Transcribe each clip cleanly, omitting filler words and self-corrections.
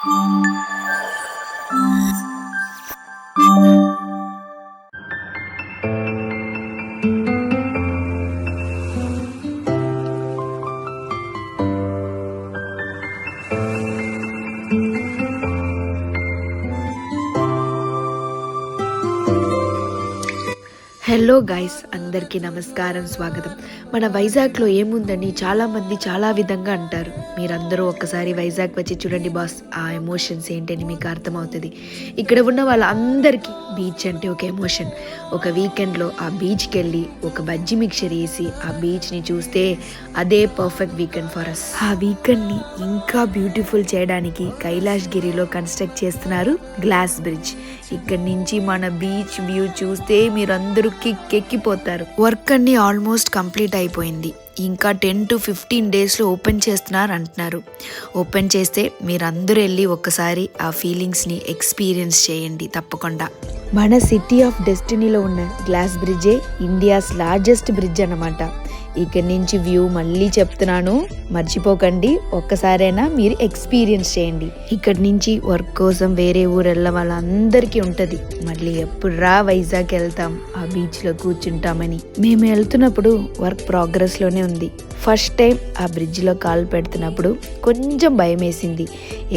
Hello guys, అందరికీ నమస్కారం, స్వాగతం. మన వైజాగ్లో ఏముందని చాలామంది చాలా విధంగా అంటారు. మీరందరూ ఒక్కసారి వైజాగ్ వచ్చి చూడండి బాస్, ఆ ఎమోషన్స్ ఏంటని మీకు అర్థమవుతుంది. ఇక్కడ ఉన్న వాళ్ళందరికీ బీచ్ అంటే ఒక ఎమోషన్. ఒక వీకెండ్లో ఆ బీచ్కి వెళ్ళి ఒక బజ్జీ మిక్చర్ వేసి ఆ బీచ్ని చూస్తే అదే పర్ఫెక్ట్ వీకెండ్ ఫర్ అస్. ఆ వీకెండ్ని ఇంకా బ్యూటిఫుల్ చేయడానికి కైలాష్గిరిలో కన్స్ట్రక్ట్ చేస్తున్నారు గ్లాస్ బ్రిడ్జ్. ఇక్కడి నుంచి మన బీచ్ వ్యూ చూస్తే మీరందరూ ఎక్కిపోతారు. వర్క్ అన్ని ఆల్మోస్ట్ కంప్లీట్ అయిపోయింది. ఇంకా 10 to 15 డేస్లో ఓపెన్ చేస్తున్నారు అంటున్నారు. ఓపెన్ చేస్తే మీరందరూ వెళ్ళి ఒక్కసారి ఆ ఫీలింగ్స్ని ఎక్స్పీరియన్స్ చేయండి తప్పకుండా. మన సిటీ ఆఫ్ డెస్టినీలో ఉన్న గ్లాస్ బ్రిడ్జే ఇండియాస్ లార్జెస్ట్ బ్రిడ్జ్ అన్నమాట. ఇక్కడి నుంచి వ్యూ మళ్ళీ చెప్తున్నాను, మర్చిపోకండి. ఒక్కసారైనా మీరు ఎక్స్పీరియన్స్ చేయండి. ఇక్కడి నుంచి వర్క్ కోసం వేరే ఊరు వెళ్ళ వాళ్ళందరికీ ఉంటుంది, మళ్ళీ ఎప్పుడు రా వైజాగ్ వెళ్తాం, ఆ బీచ్లో కూర్చుంటామని. మేము వెళ్తున్నప్పుడు వర్క్ ప్రోగ్రెస్లోనే ఉంది. ఫస్ట్ టైం ఆ బ్రిడ్జ్లో కాలు పెడుతున్నప్పుడు కొంచెం భయం వేసింది.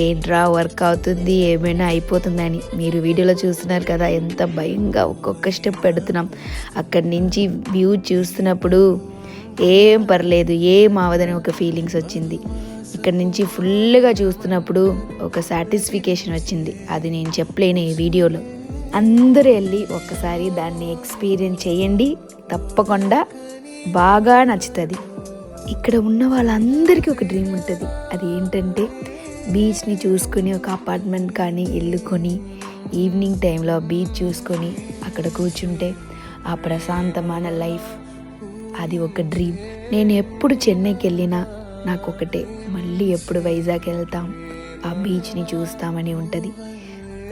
ఏంట్రా వర్క్ అవుతుంది, ఏమైనా అయిపోతుందని. మీరు వీడియోలో చూస్తున్నారు కదా ఎంత భయంగా ఒక్కొక్క స్టెప్ పెడుతున్నాం. అక్కడి నుంచి వ్యూ చూస్తున్నప్పుడు ఏం పర్లేదు, ఏం అవదని ఒక ఫీలింగ్స్ వచ్చింది. ఇక్కడ నుంచి ఫుల్గా చూస్తున్నప్పుడు ఒక సాటిస్ఫికేషన్ వచ్చింది. అది నేను చెప్పలేను ఈ వీడియోలో. అందరూ వెళ్ళి ఒక్కసారి దాన్ని ఎక్స్పీరియన్స్ చేయండి, తప్పకుండా బాగా నచ్చుతుంది. ఇక్కడ ఉన్న వాళ్ళందరికీ ఒక డ్రీమ్ ఉంటుంది. అది ఏంటంటే బీచ్ని చూసుకొని ఒక అపార్ట్మెంట్ కానీ ఇల్లు కొని ఈవినింగ్ టైంలో బీచ్ చూసుకొని అక్కడ కూర్చుంటే ఆ ప్రశాంతమైన లైఫ్, అది ఒక డ్రీమ్. నేను ఎప్పుడు చెన్నైకి వెళ్ళినా నాకు ఒకటే, మళ్ళీ ఎప్పుడు వైజాగ్ వెళ్తాం, ఆ బీచ్ని చూస్తామని ఉంటుంది.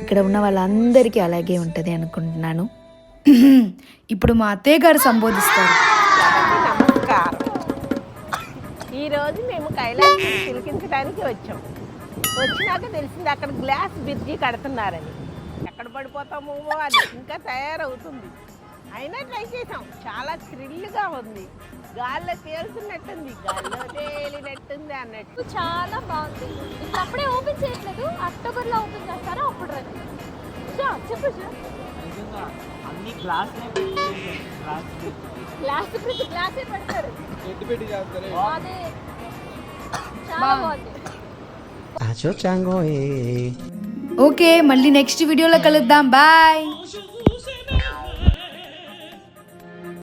ఇక్కడ ఉన్న వాళ్ళందరికీ అలాగే ఉంటుంది అనుకుంటున్నాను. ఇప్పుడు మా అత్తయ్య గారు సంబోధిస్తారు. నమస్కారం. ఈరోజు మేము కైలాసం తిలకించడానికి వచ్చాం. వచ్చినాక తెలిసింది అక్కడ గ్లాస్ బ్రిడ్జి కడుతున్నారని. ఎక్కడ పడిపోతామో అది ఇంకా తయారవుతుంది. అయినా ట్రై చేసాం, చాలా థ్రిల్గా ఉంది. గాల్లో తేలుతున్నట్టుంది, గాల్లో తేలినట్టుంది అన్నట్టు చాలా బాగుంది. ఇప్పుడు అప్పుడే ఓపెన్ చేయట్లేదు, అక్టోబర్లో ఓపెన్ చేస్తారా అప్పుడు రండి. చెప్పు అన్ని గ్లాస్ గ్లాసే పెడతారు, అదే చాలా బాగుంది. ఓకే, మళ్ళీ నెక్స్ట్ వీడియోలో కలుద్దాం. బాయ్.